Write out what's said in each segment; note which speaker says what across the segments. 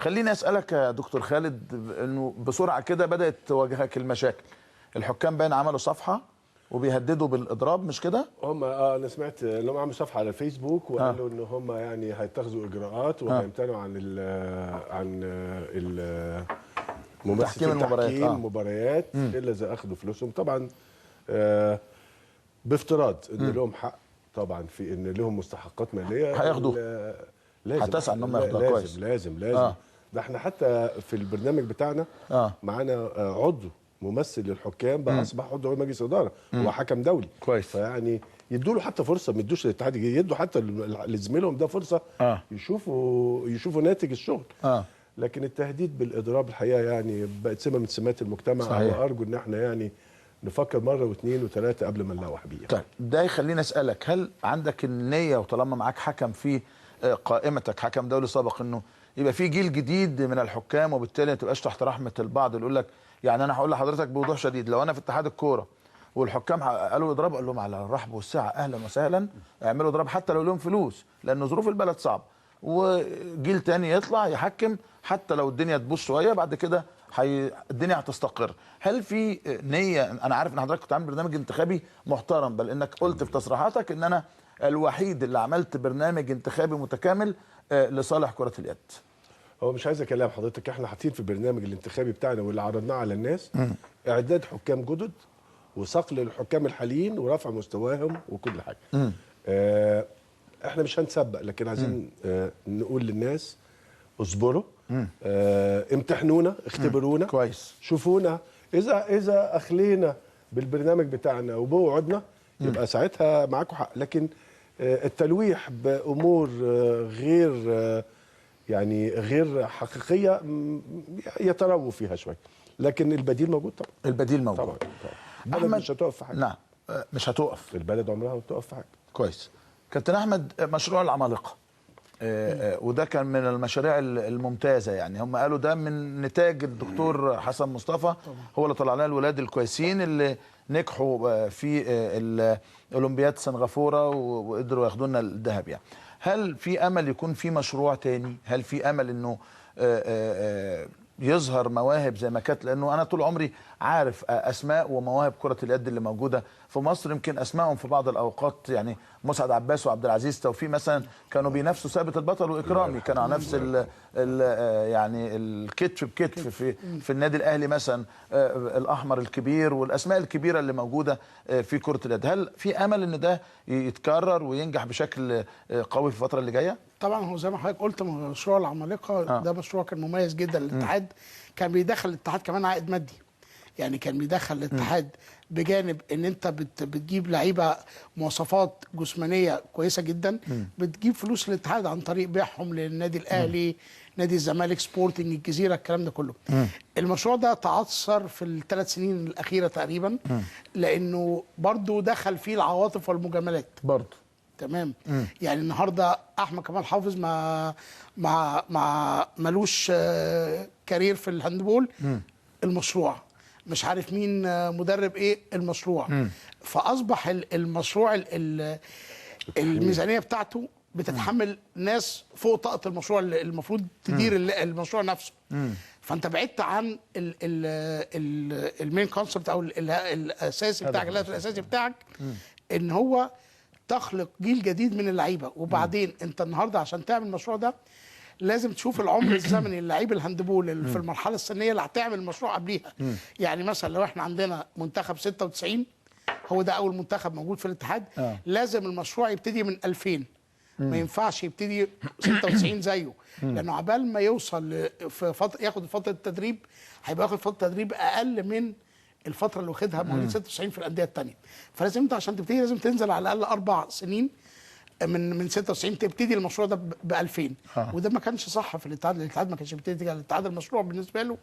Speaker 1: خليني اسالك يا دكتور خالد، انه بسرعه كده بدات تواجهك المشاكل. الحكام باين عملوا صفحه وبيهددوا بالاضراب، مش كده؟
Speaker 2: هم انا سمعت انهم عملوا صفحه على الفيسبوك وقالوا ان هم يعني هيتخذوا اجراءات وهيمتنعوا عن ال ممثلين تحكيم المباريات الا اذا اخذوا فلوسهم. طبعا بافتراض ان لهم حق، طبعا في ان لهم مستحقات ماليه
Speaker 1: هياخدوها.
Speaker 2: لازم
Speaker 1: هتسعى ان هم ياخدوها كويس.
Speaker 2: لازم ده احنا حتى في البرنامج بتاعنا معانا عضو ممثل للحكام بقى اصبح عضو مجلس اداره، هو حكم دولي
Speaker 1: كويس.
Speaker 2: فيعني يدوا له حتى فرصه، ما يدوش للاتحاد، يدوا حتى لزميلهم ده فرصه يشوفوا ناتج الشغل. لكن التهديد بالاضراب الحقيقه يعني بقت سمه من سمات المجتمع. صحيح. وارجو ان احنا يعني نفكر مره واثنين وثلاثه قبل ما نلوح بيها.
Speaker 1: طيب ده يخليني اسالك، هل عندك النيه وطالما معاك حكم في قائمتك، حكم دولي سابق، انه يبقى في جيل جديد من الحكام وبالتالي ما تبقاش تحت رحمه البعض اللي يقول لك، يعني انا هقول لحضرتك بوضوح شديد، لو انا في اتحاد الكوره والحكام قالوا اضراب، اقول لهم على الرحب والسعه، اهلا وسهلا، اعملوا اضراب حتى لو لهم فلوس، لان ظروف البلد صعبه. وجيل تاني يطلع يحكم حتى لو الدنيا تبوظ شويه، بعد كده الدنيا هتستقر. هل في نيه؟ انا عارف ان حضرتك كنت عامل برنامج انتخابي محترم، بل انك قلت في تصريحاتك ان انا الوحيد اللي عملت برنامج انتخابي متكامل لصالح كره اليد.
Speaker 2: هو مش عايز اكلم حضرتك، احنا حاطين في البرنامج الانتخابي بتاعنا واللي عرضناه على الناس اعداد حكام جدد وصقل للحكام الحاليين ورفع مستواهم وكل حاجه. احنا مش هنسبق، لكن عايزين نقول للناس اصبروا، امتحنونا، اختبرونا
Speaker 1: كويس،
Speaker 2: شوفونا، اذا اخلينا بالبرنامج بتاعنا وبوعدنا يبقى ساعتها معاكم حق. لكن التلويح بامور غير حقيقيه يترووا فيها شويه، لكن البديل موجود طبعا.
Speaker 1: البديل موجود
Speaker 2: طبعا. البلد مش هتقف في حاجه.
Speaker 1: نعم مش هتقف،
Speaker 2: البلد عمرها ما بتقف في حاجه.
Speaker 1: كويس. كابتن احمد، مشروع العمالقه وده كان من المشاريع الممتازه، يعني هم قالوا ده من نتاج الدكتور حسن مصطفى، هو اللي طلع لنا الولاد الكويسين اللي نجحوا في اولمبياد سنغافوره وقدروا ياخدوا لنا الذهب. يعني هل في امل يكون في مشروع تاني؟ هل في امل انه يظهر مواهب زي ما كانت؟ لانه انا طول عمري عارف اسماء ومواهب كره اليد اللي موجوده في مصر، يمكن اسمائهم في بعض الاوقات يعني مسعد عباس وعبد العزيز توفيق مثلا كانوا بينافسوا ثابت البطل واكرامي، كانوا على نفس يعني الكتف بكتف في النادي الاهلي مثلا، الاحمر الكبير والاسماء الكبيره اللي موجوده في كره اليد. هل في امل ان ده يتكرر وينجح بشكل قوي في الفتره اللي جايه؟
Speaker 3: طبعا هو زي ما حضرتك قلت مشروع العمالقه ده مشروع كان مميز جدا للاتحاد، كان بيدخل الاتحاد كمان عائد مادي، يعني كان بيدخل الاتحاد بجانب ان انت بتجيب لعيبه مواصفات جسمانيه كويسه جدا، بتجيب فلوس للاتحاد عن طريق بيعهم للنادي الاهلي، نادي الزمالك، سبورتنج، الجزيره، الكلام ده كله. المشروع ده تعثر في الثلاث سنين الاخيره تقريبا، لانه برضو دخل فيه العواطف والمجاملات
Speaker 1: برضو.
Speaker 3: تمام. يعني النهارده احمد كمال حافظ ملوش كارير في الهاندبول، المشروع مش عارف مين مدرب ايه، المشروع. فاصبح المشروع الميزانيه بتاعته بتتحمل ناس فوق طاقه المشروع اللي المفروض تدير المشروع نفسه. فانت بعدت عن المين كونسبت او الاساسي بتاعك، الهدف الاساسي بتاعك ان هو تخلق جيل جديد من اللعيبه. وبعدين انت النهارده عشان تعمل المشروع ده لازم تشوف العمر الزمني اللعيب الهاندبول اللي في المرحله السنيه اللي هتعمل المشروع قبليها. يعني مثلا لو احنا عندنا منتخب 96 هو ده اول منتخب موجود في الاتحاد، لازم المشروع يبتدي من 2000، ما ينفعش يبتدي 96 زيه، لانه عبال ما يوصل في ياخد فتره التدريب هيبقى ياخد فتره تدريب اقل من الفتره اللي واخدها مواليد 96 في الانديه الثانيه. فلازم انت عشان تبتدي لازم تنزل على الاقل 4 سنين من 96 تبتدي المشروع ده ب 2000. وده ما كانش صح في الاتحاد ما كانش بيبتدي. الاتحاد المشروع بالنسبه له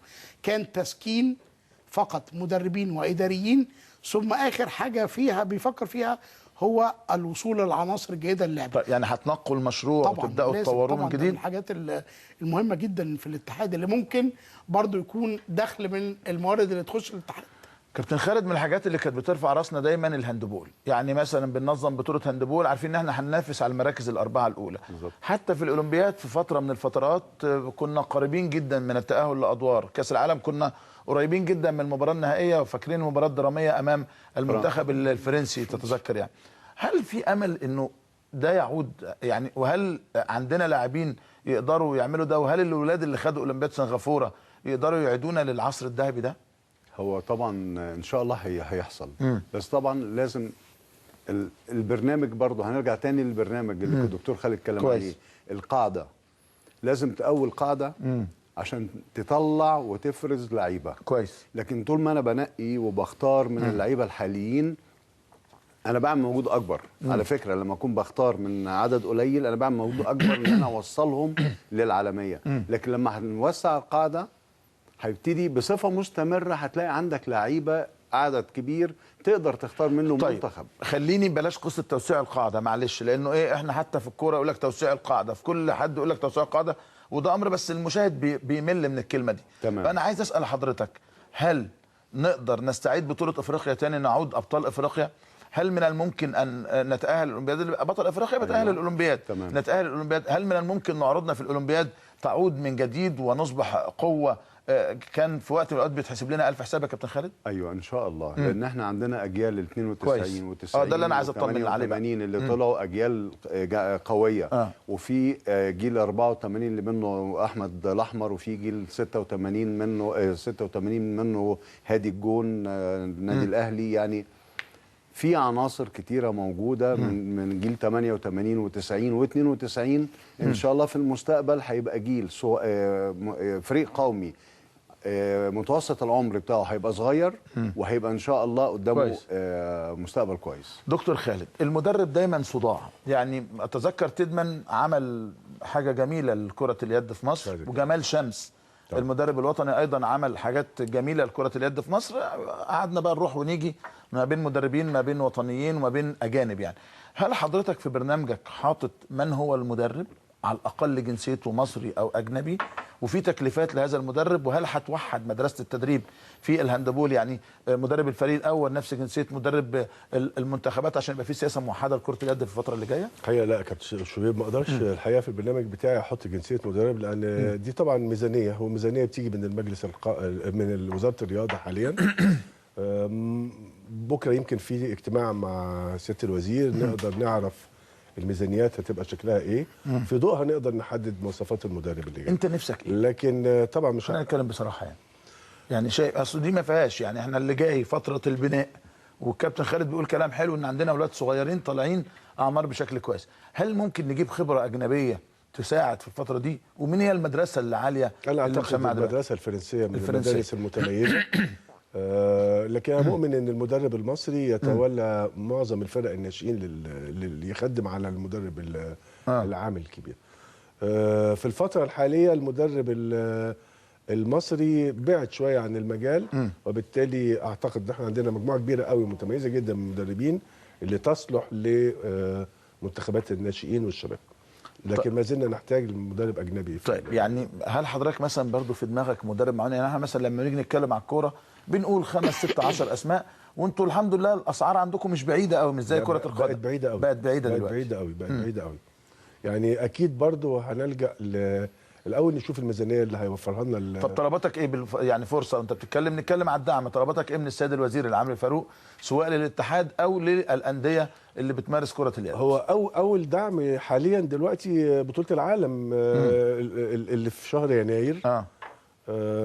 Speaker 3: كان تسكين فقط مدربين واداريين، ثم اخر حاجه فيها بيفكر فيها هو الوصول للعناصر الجيده للعبه.
Speaker 1: يعني هتنقوا المشروع وتبداوا تطوروه من جديد.
Speaker 3: من الحاجات المهمه جدا في الاتحاد اللي ممكن برضو يكون دخل من الموارد اللي تخش الاتحاد.
Speaker 1: كابتن خالد، من الحاجات اللي كانت بترفع راسنا دايما الهاندبول، يعني مثلا بننظم بطوله هاندبول عارفين ان احنا هننافس على المراكز الاربعه الاولى
Speaker 4: بالظبط.
Speaker 1: حتى في الاولمبياد في فتره من الفترات كنا قريبين جدا من التاهل لادوار كاس العالم، كنا قريبين جدا من المباراه النهائيه، وفاكرين المباراه الدراميه امام المنتخب الفرنسي تتذكر يعني. هل في امل انه ده يعود يعني، وهل عندنا لاعبين يقدروا يعملوا ده، وهل الاولاد اللي خدوا اولمبياد سنغافوره يقدروا يعيدونا للعصر الذهبي ده؟
Speaker 4: هو طبعا ان شاء الله هيحصل. بس طبعا لازم البرنامج برضه، هنرجع تاني للبرنامج اللي الدكتور خالد اتكلم عليه. القاعده لازم تقوي قاعده عشان تطلع وتفرز لعيبه
Speaker 1: كويس.
Speaker 4: لكن طول ما انا بنقي وبختار من اللعيبه الحاليين انا بعمل مجهود اكبر. على فكره لما اكون بختار من عدد قليل انا بعمل مجهود اكبر ان انا اوصلهم للعالميه. لكن لما هنوسع القاعده هيبتدي بصفه مستمره، هتلاقي عندك لعيبه عدد كبير تقدر تختار منه
Speaker 1: طيب
Speaker 4: منتخب.
Speaker 1: خليني بلاش قصه توسيع القاعده معلش، لانه ايه احنا حتى في الكوره يقول لك توسيع القاعده، في كل حد يقول لك توسيع القاعده، وده امر بس المشاهد بيمل من الكلمه دي.
Speaker 4: تمام.
Speaker 1: فانا عايز اسال حضرتك، هل نقدر نستعيد بطوله افريقيا تاني، نعود ابطال افريقيا؟ هل من الممكن ان نتاهل الاولمبياد؟ اللي بقى بطل افريقيا بتاهل الاولمبياد.
Speaker 4: تمام.
Speaker 1: نتاهل الاولمبياد. هل من الممكن نعرضنا في الاولمبياد تعود من جديد ونصبح قوه كان في وقت من الاوقات بيتحسب لنا الف حساب يا كابتن خالد؟
Speaker 4: ايوه ان شاء الله. لان احنا عندنا اجيال 92 و90
Speaker 1: ده اللي انا عايز اطمن عليه بقى.
Speaker 4: اللي طلعوا اجيال قويه. وفي جيل 84 اللي منه احمد الاحمر، وفي جيل 86 منه هادي الجون النادي الاهلي. يعني في عناصر كتيره موجوده من جيل 88 و90 و92. ان شاء الله في المستقبل هيبقى جيل فريق قومي متوسط العمر بتاعه هيبقى صغير، وهيبقى ان شاء الله قدامه
Speaker 1: كويس.
Speaker 4: مستقبل كويس.
Speaker 1: دكتور خالد، المدرب دايما صداع، يعني اتذكر تيدمان عمل حاجه جميله لكره اليد في مصر، وجمال شمس طبعا المدرب الوطني ايضا عمل حاجات جميله لكره اليد في مصر. قعدنا بقى نروح ونيجي ما بين مدربين، ما بين وطنيين وما بين اجانب يعني. هل حضرتك في برنامجك حاطط من هو المدرب على الاقل جنسيته مصري او اجنبي، وفي تكليفات لهذا المدرب؟ وهل هتوحد مدرسه التدريب في الهاندبول، يعني مدرب الفريق الاول نفس جنسيه مدرب المنتخبات، عشان يبقى في سياسه موحده لكره اليد في الفتره اللي جايه؟
Speaker 2: الحقيقه لا كابتن شوبير، ما اقدرش الحقيقه في البرنامج بتاعي احط جنسيه مدرب، لان دي طبعا ميزانيه، هو ميزانيه بتيجي من المجلس من وزاره الرياضه حاليا. بكره يمكن في اجتماع مع سياده الوزير نقدر نعرف الميزانيات هتبقى شكلها ايه، في ضوءها نقدر نحدد مواصفات المدرب اللي جاي.
Speaker 1: انت نفسك ايه؟
Speaker 2: لكن طبعا مش
Speaker 1: خلينا نتكلم بصراحه يعني شيء اصل دي ما فيهاش، يعني احنا اللي جاي فتره البناء، والكابتن خالد بيقول كلام حلو ان عندنا اولاد صغيرين طالعين اعمار بشكل كويس. هل ممكن نجيب خبره اجنبيه تساعد في الفتره دي؟ ومين هي المدرسه العاليه؟
Speaker 2: انا اعتقد المدرسه الفرنسيه من المدارس المتميزه. لكن انا مؤمن ان المدرب المصري يتولى معظم الفرق الناشئين اللي يخدم على المدرب العامل الكبير. في الفتره الحاليه المدرب المصري بعد شويه عن المجال، وبالتالي اعتقد ان احنا عندنا مجموعه كبيره قوي متميزه جدا من المدربين اللي تصلح لمنتخبات الناشئين والشباب. لكن ما زلنا نحتاج لمدرب اجنبي.
Speaker 1: طيب يعني هل حضرتك مثلا برضو في دماغك مدرب معين؟ يعني احنا مثلا لما نيجي نتكلم على الكوره بنقول 5 6 10 اسماء، وانتوا الحمد لله الاسعار عندكم مش بعيده قوي، مش زي كره القدم.
Speaker 2: بقت بعيده قوي.
Speaker 1: بقت بعيده دلوقتي.
Speaker 2: بقت بعيده قوي. يعني اكيد برضو هنلجا الاول نشوف الميزانيه اللي هيوفرها لنا.
Speaker 1: طب طلباتك ايه يعني فرصه وانت نتكلم على الدعم، طلباتك ايه من السيد الوزير العام فاروق، سواء للاتحاد او للانديه اللي بتمارس كره اليد؟
Speaker 2: هو اول دعم حاليا دلوقتي بطوله العالم اللي في شهر يناير.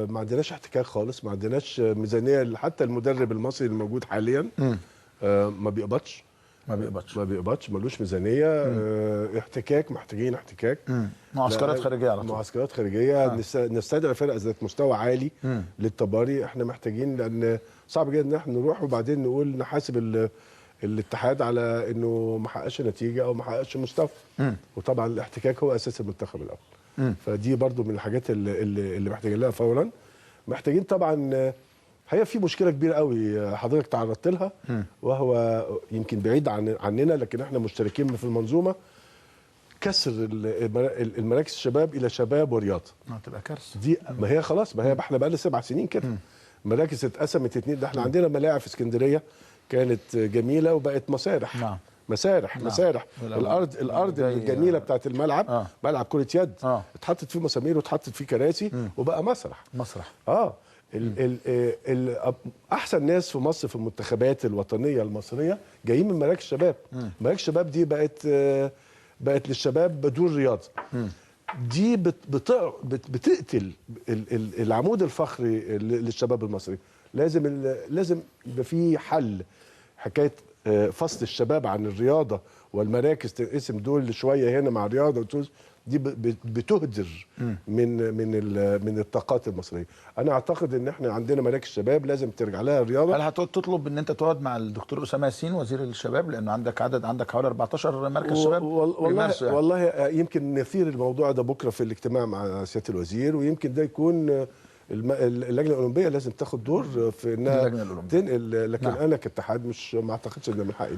Speaker 2: ما عندناش احتكاك خالص، ما عندناش ميزانيه، حتى المدرب المصري الموجود حاليا ما بيقبضش ملوش ميزانيه. احتكاك، محتاجين احتكاك.
Speaker 1: معسكرات خارجيه على طول.
Speaker 2: معسكرات خارجيه. نستدعي فرق ذات مستوى عالي للطباري. احنا محتاجين، لان صعب جدا ان احنا نروح وبعدين نقول نحاسب الاتحاد على انه ما حققش نتيجه او ما حققش مستوى. وطبعا الاحتكاك هو اساس المنتخب الاول. فدي برضو من الحاجات اللي محتاجين لها فورا. محتاجين طبعا، هي في مشكله كبيره قوي حضرتك تعرضت لها، وهو يمكن بعيد عننا لكن احنا مشتركين في المنظومه، كسر المراكز الشباب الى شباب ورياضه.
Speaker 1: تبقى كارثه
Speaker 2: دي. ما هي خلاص، ما هي احنا بقى لنا 7 سنين كده. مراكز اتقسمت 2. ده احنا عندنا ملاعب في اسكندريه كانت جميله وبقت مسارح.
Speaker 1: نعم.
Speaker 2: مسارح. الارض الجميله بتاعت الملعب، ملعب كره يد، اتحطت فيه مسامير واتحطت فيه كراسي وبقى مسرح. احسن ناس في مصر في المنتخبات الوطنيه المصريه جايين من مراكز الشباب. مراكز الشباب دي بقت للشباب بدون رياضه. دي بتقتل العمود الفقري للشباب المصري. لازم يبقى في حل. حكايه فصل الشباب عن الرياضه والمراكز تنقسم دول شويه هنا مع الرياضه دي بتهدر من الطاقات المصريه. انا اعتقد ان احنا عندنا مراكز شباب لازم ترجع لها الرياضه.
Speaker 1: هل هتطلب ان انت تقعد مع الدكتور اسامه ياسين وزير الشباب، لانه عندك حوالي 14 مركز شباب؟
Speaker 2: والله يمكن نثير الموضوع ده بكره في الاجتماع مع سياده الوزير، ويمكن ده يكون اللجنه الاولمبيه لازم تاخد دور في انها تنقل. لكن انا كاتحاد ما اعتقدش ان من حقي